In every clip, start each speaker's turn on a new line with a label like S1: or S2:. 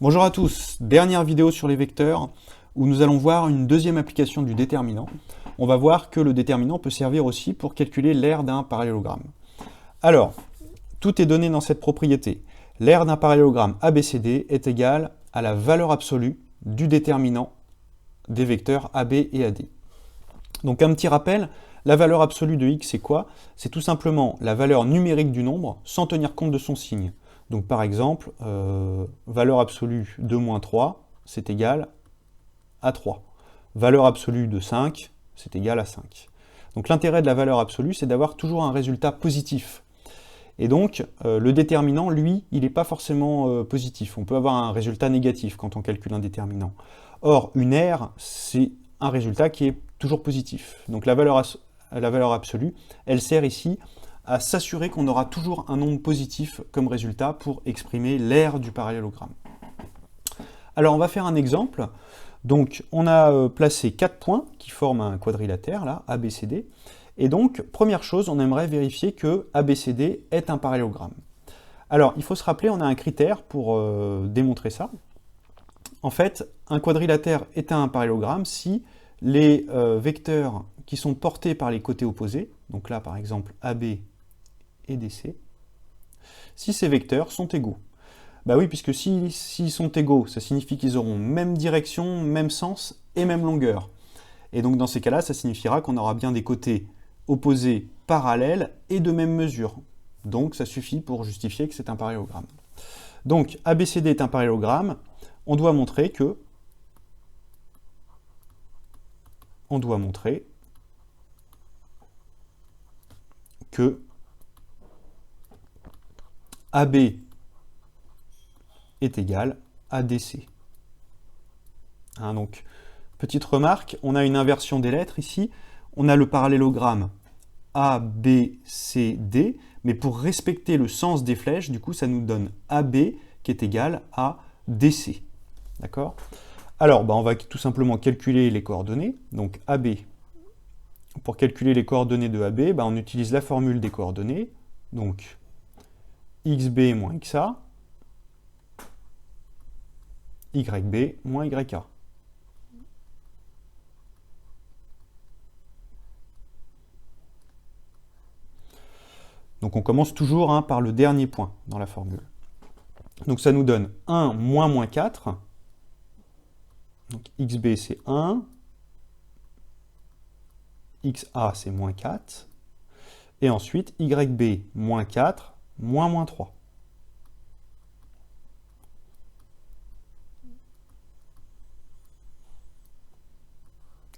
S1: Bonjour à tous, dernière vidéo sur les vecteurs où nous allons voir une deuxième application du déterminant. On va voir que le déterminant peut servir aussi pour calculer l'aire d'un parallélogramme. Alors, tout est donné dans cette propriété. L'aire d'un parallélogramme ABCD est égale à la valeur absolue du déterminant des vecteurs AB et AD. Donc un petit rappel, la valeur absolue de x c'est quoi? C'est tout simplement la valeur numérique du nombre sans tenir compte de son signe. Donc par exemple, valeur absolue de moins 3, c'est égal à 3. Valeur absolue de 5, c'est égal à 5. Donc l'intérêt de la valeur absolue, c'est d'avoir toujours un résultat positif. Et donc, le déterminant, lui, il n'est pas forcément positif. On peut avoir un résultat négatif quand on calcule un déterminant. Or, une aire, c'est un résultat qui est toujours positif. Donc la valeur absolue, elle sert ici à s'assurer qu'on aura toujours un nombre positif comme résultat pour exprimer l'aire du parallélogramme. Alors on va faire un exemple. Donc on a placé 4 points qui forment un quadrilatère, là, ABCD. Et donc, première chose, on aimerait vérifier que ABCD est un parallélogramme. Alors, il faut se rappeler, on a un critère pour démontrer ça. En fait, un quadrilatère est un parallélogramme si les vecteurs qui sont portés par les côtés opposés, donc là par exemple AB et DC, si ces vecteurs sont égaux. Bah oui, puisque s'ils sont égaux, ça signifie qu'ils auront même direction, même sens et même longueur. Et donc dans ces cas-là, ça signifiera qu'on aura bien des côtés opposés parallèles et de même mesure. Donc ça suffit pour justifier que c'est un parallélogramme. Donc ABCD est un parallélogramme, on doit montrer que AB est égal à DC. Hein, donc, petite remarque, on a une inversion des lettres ici. On a le parallélogramme ABCD, mais pour respecter le sens des flèches, du coup, ça nous donne AB qui est égal à DC. D'accord? Alors, on va tout simplement calculer les coordonnées. Donc, AB. Pour calculer les coordonnées de AB, on utilise la formule des coordonnées. Donc, XB moins XA, YB moins YA. Donc on commence toujours par le dernier point dans la formule. Donc ça nous donne 1 moins moins 4. Donc XB c'est 1. XA c'est moins 4. Et ensuite YB moins 4 moins moins 3.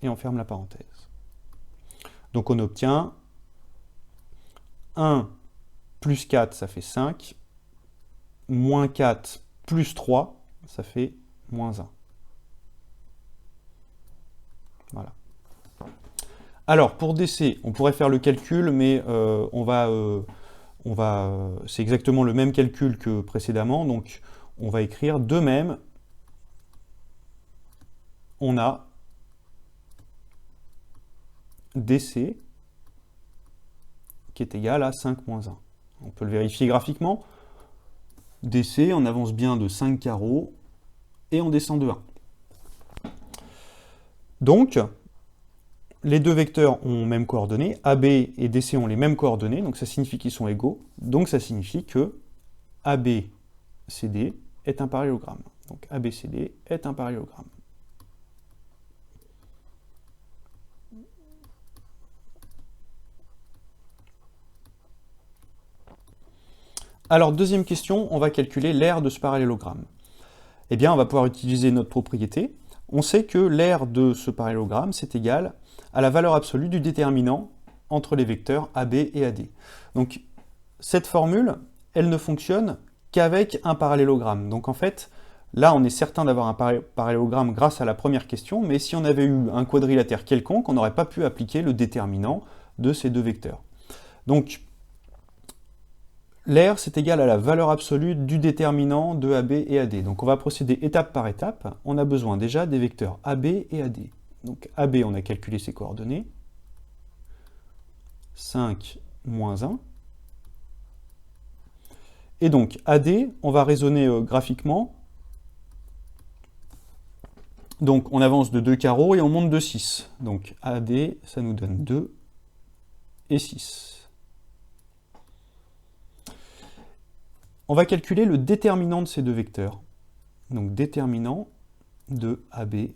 S1: Et on ferme la parenthèse. Donc on obtient 1 plus 4, ça fait 5. Moins 4 plus 3, ça fait moins 1. Voilà. Alors, pour DC, on pourrait faire le calcul, mais c'est exactement le même calcul que précédemment. Donc, on va écrire de même, on a DC qui est égal à 5 moins 1. On peut le vérifier graphiquement. DC, on avance bien de 5 carreaux et on descend de 1. Donc, les deux vecteurs ont mêmes coordonnées, AB et DC ont les mêmes coordonnées, donc ça signifie qu'ils sont égaux, donc ça signifie que ABCD est un parallélogramme. Donc ABCD est un parallélogramme. Alors, deuxième question, on va calculer l'aire de ce parallélogramme. Eh bien, on va pouvoir utiliser notre propriété. On sait que l'aire de ce parallélogramme, c'est égal à la valeur absolue du déterminant entre les vecteurs AB et AD. Donc, cette formule, elle ne fonctionne qu'avec un parallélogramme. Donc, en fait, là, on est certain d'avoir un parallélogramme grâce à la première question, mais si on avait eu un quadrilatère quelconque, on n'aurait pas pu appliquer le déterminant de ces deux vecteurs. Donc, l'aire, c'est égal à la valeur absolue du déterminant de AB et AD. Donc on va procéder étape par étape. On a besoin déjà des vecteurs AB et AD. Donc AB, on a calculé ses coordonnées. 5 moins 1. Et donc AD, on va raisonner graphiquement. Donc on avance de 2 carreaux et on monte de 6. Donc AD, ça nous donne 2 et 6. On va calculer le déterminant de ces deux vecteurs. Donc déterminant de AB,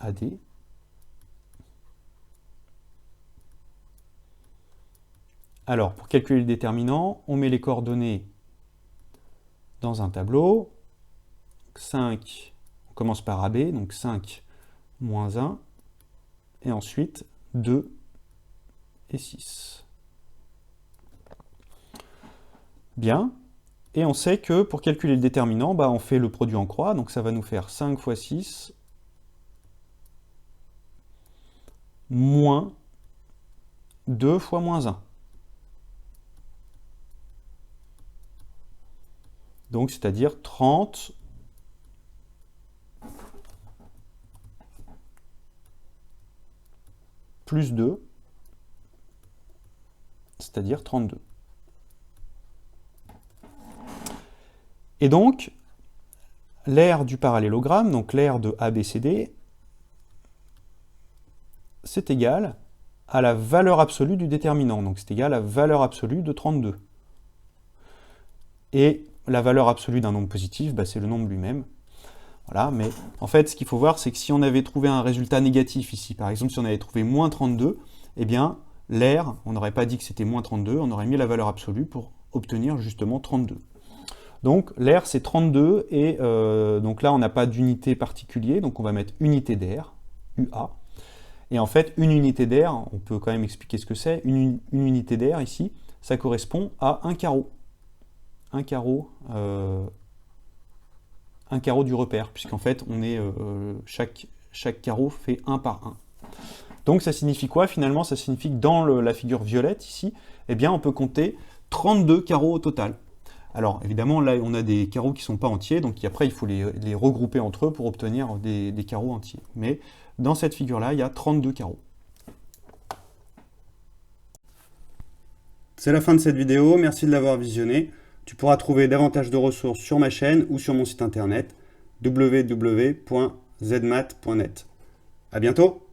S1: AD. Alors, pour calculer le déterminant, on met les coordonnées dans un tableau. 5, on commence par AB, donc 5 moins 1, et ensuite 2 et 6. Bien, et on sait que pour calculer le déterminant, on fait le produit en croix, donc ça va nous faire 5 fois 6 moins 2 fois moins 1. Donc c'est-à-dire 30 plus 2, c'est-à-dire 32. Et donc, l'aire du parallélogramme, donc l'aire de ABCD, c'est égal à la valeur absolue du déterminant. Donc c'est égal à la valeur absolue de 32. Et la valeur absolue d'un nombre positif, c'est le nombre lui-même. Voilà, mais en fait, ce qu'il faut voir, c'est que si on avait trouvé un résultat négatif ici, par exemple, si on avait trouvé moins 32, eh bien, l'aire, on n'aurait pas dit que c'était moins 32, on aurait mis la valeur absolue pour obtenir justement 32. Donc, l'aire, c'est 32, et donc là, on n'a pas d'unité particulier, donc on va mettre unité d'aire, UA. Et en fait, une unité d'aire, on peut quand même expliquer ce que c'est, une unité d'aire, ici, ça correspond à un carreau. Un carreau du repère, puisqu'en fait, on est, chaque carreau fait 1 par 1. Donc ça signifie quoi finalement? Ça signifie que dans la figure violette, ici, eh bien, on peut compter 32 carreaux au total. Alors évidemment, là, on a des carreaux qui ne sont pas entiers, donc après, il faut les regrouper entre eux pour obtenir des carreaux entiers. Mais dans cette figure-là, il y a 32 carreaux.
S2: C'est la fin de cette vidéo, merci de l'avoir visionnée. Tu pourras trouver davantage de ressources sur ma chaîne ou sur mon site internet www.zmat.net. À bientôt!